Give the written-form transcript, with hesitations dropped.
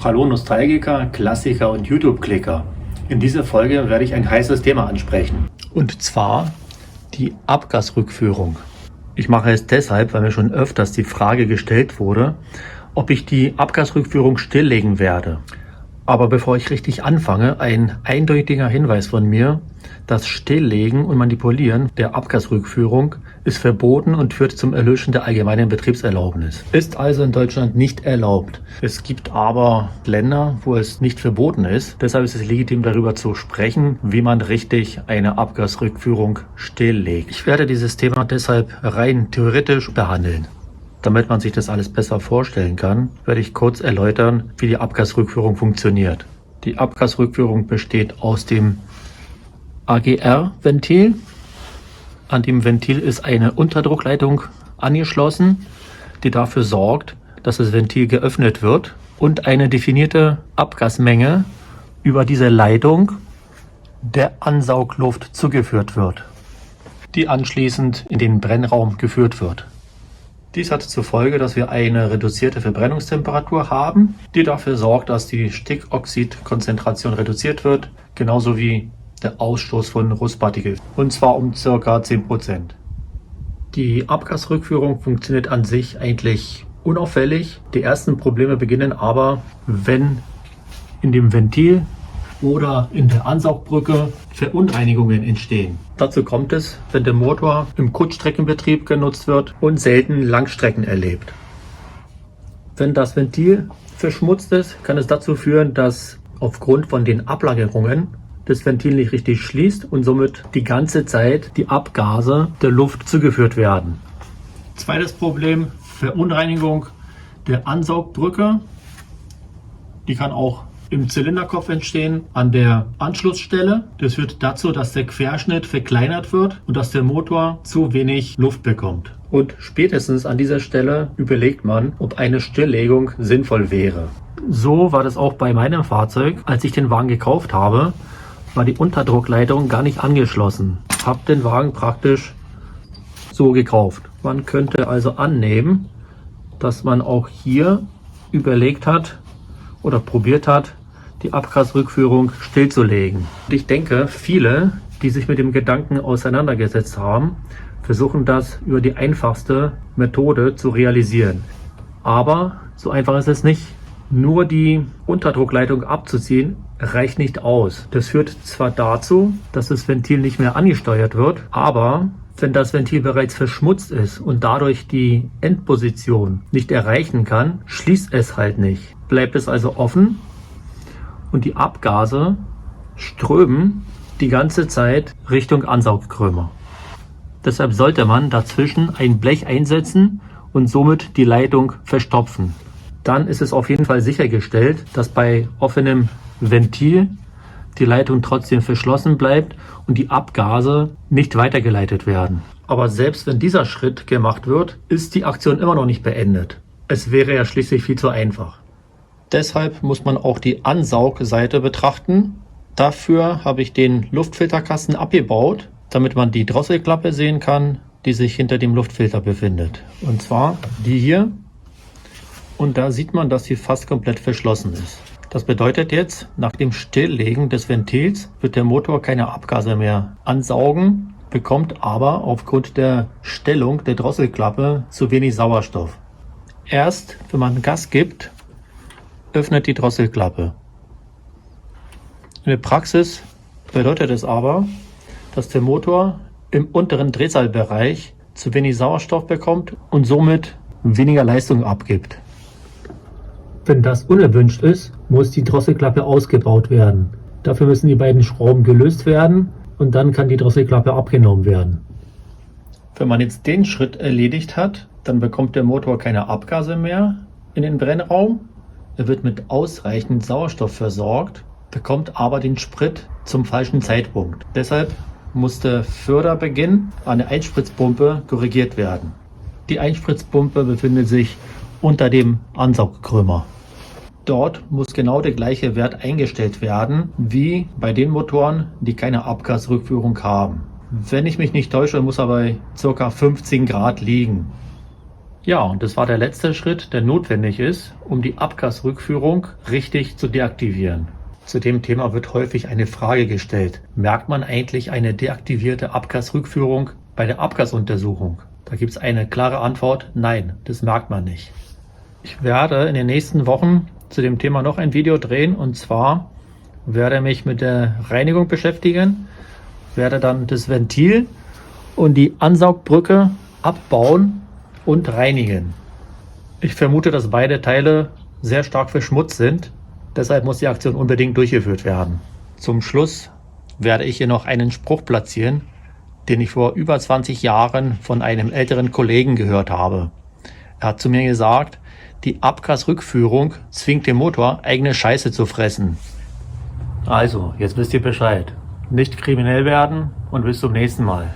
Hallo Nostalgiker, Klassiker und YouTube-Klicker. In dieser Folge werde ich ein heißes Thema ansprechen. Und zwar die Abgasrückführung. Ich mache es deshalb, weil mir schon öfters die Frage gestellt wurde, ob ich die Abgasrückführung stilllegen werde. Aber bevor ich richtig anfange, ein eindeutiger Hinweis von mir: Das Stilllegen und Manipulieren der Abgasrückführung ist verboten und führt zum Erlöschen der allgemeinen Betriebserlaubnis. Ist also in Deutschland nicht erlaubt. Es gibt aber Länder, wo es nicht verboten ist. Deshalb ist es legitim, darüber zu sprechen, wie man richtig eine Abgasrückführung stilllegt. Ich werde dieses Thema deshalb rein theoretisch behandeln. Damit man sich das alles besser vorstellen kann, werde ich kurz erläutern, wie die Abgasrückführung funktioniert. Die Abgasrückführung besteht aus dem AGR-Ventil. An dem Ventil ist eine Unterdruckleitung angeschlossen, die dafür sorgt, dass das Ventil geöffnet wird und eine definierte Abgasmenge über diese Leitung der Ansaugluft zugeführt wird, die anschließend in den Brennraum geführt wird. Dies hat zur Folge, dass wir eine reduzierte Verbrennungstemperatur haben, die dafür sorgt, dass die Stickoxidkonzentration reduziert wird, genauso wie der Ausstoß von Rußpartikeln, und zwar um ca. 10%. Die Abgasrückführung funktioniert an sich eigentlich unauffällig. Die ersten Probleme beginnen aber, wenn in dem Ventil oder in der Ansaugbrücke Verunreinigungen entstehen. Dazu kommt es, wenn der Motor im Kurzstreckenbetrieb genutzt wird und selten Langstrecken erlebt. Wenn das Ventil verschmutzt ist, kann es dazu führen, dass aufgrund von den Ablagerungen das Ventil nicht richtig schließt und somit die ganze Zeit die Abgase der Luft zugeführt werden. Zweites Problem: Verunreinigung der Ansaugbrücke. Die kann auch im Zylinderkopf entstehen, an der Anschlussstelle. Das führt dazu, dass der Querschnitt verkleinert wird und dass der Motor zu wenig Luft bekommt. Und spätestens an dieser Stelle überlegt man, ob eine Stilllegung sinnvoll wäre. So war das auch bei meinem Fahrzeug. Als ich den Wagen gekauft habe, war die Unterdruckleitung gar nicht angeschlossen. Ich habe den Wagen praktisch so gekauft. Man könnte also annehmen, dass man auch hier überlegt hat oder probiert hat, die Abgasrückführung stillzulegen. Und ich denke, viele, die sich mit dem Gedanken auseinandergesetzt haben, versuchen das über die einfachste Methode zu realisieren. Aber so einfach ist es nicht. Nur die Unterdruckleitung abzuziehen reicht nicht aus. Das führt zwar dazu, dass das Ventil nicht mehr angesteuert wird, aber wenn das Ventil bereits verschmutzt ist und dadurch die Endposition nicht erreichen kann, schließt es halt nicht. Bleibt es also offen und die Abgase strömen die ganze Zeit Richtung Ansaugkrümmer. Deshalb sollte man dazwischen ein Blech einsetzen und somit die Leitung verstopfen. Dann ist es auf jeden Fall sichergestellt, dass bei offenem Ventil die Leitung trotzdem verschlossen bleibt und die Abgase nicht weitergeleitet werden. Aber selbst wenn dieser Schritt gemacht wird, ist die Aktion immer noch nicht beendet. Es wäre ja schließlich viel zu einfach. Deshalb muss man auch die Ansaugseite betrachten. Dafür habe ich den Luftfilterkasten abgebaut, damit man die Drosselklappe sehen kann, die sich hinter dem Luftfilter befindet. Und zwar die hier. Und da sieht man, dass sie fast komplett verschlossen ist. Das bedeutet jetzt, nach dem Stilllegen des Ventils wird der Motor keine Abgase mehr ansaugen, bekommt aber aufgrund der Stellung der Drosselklappe zu wenig Sauerstoff. Erst wenn man Gas gibt, öffnet die Drosselklappe. In der Praxis bedeutet es aber, dass der Motor im unteren Drehzahlbereich zu wenig Sauerstoff bekommt und somit weniger Leistung abgibt. Wenn das unerwünscht ist, muss die Drosselklappe ausgebaut werden. Dafür müssen die beiden Schrauben gelöst werden und dann kann die Drosselklappe abgenommen werden. Wenn man jetzt den Schritt erledigt hat, dann bekommt der Motor keine Abgase mehr in den Brennraum. Er wird mit ausreichend Sauerstoff versorgt, bekommt aber den Sprit zum falschen Zeitpunkt. Deshalb muss der Förderbeginn an der Einspritzpumpe korrigiert werden. Die Einspritzpumpe befindet sich unter dem Ansaugkrümmer. Dort muss genau der gleiche Wert eingestellt werden wie bei den Motoren, die keine Abgasrückführung haben. Wenn ich mich nicht täusche, muss er bei ca. 15 Grad liegen. Ja, und das war der letzte Schritt, der notwendig ist, um die Abgasrückführung richtig zu deaktivieren. Zu dem Thema wird häufig eine Frage gestellt. Merkt man eigentlich eine deaktivierte Abgasrückführung bei der Abgasuntersuchung? Da gibt es eine klare Antwort: Nein, das merkt man nicht. Ich werde in den nächsten Wochen zu dem Thema noch ein Video drehen, und zwar werde ich mich mit der Reinigung beschäftigen, werde dann das Ventil und die Ansaugbrücke abbauen und reinigen. Ich vermute, dass beide Teile sehr stark verschmutzt sind. Deshalb muss die Aktion unbedingt durchgeführt werden. Zum Schluss werde ich hier noch einen Spruch platzieren, den ich vor über 20 Jahren von einem älteren Kollegen gehört habe. Er hat zu mir gesagt, die Abgasrückführung zwingt den Motor, eigene Scheiße zu fressen. Also, jetzt wisst ihr Bescheid. Nicht kriminell werden und bis zum nächsten Mal.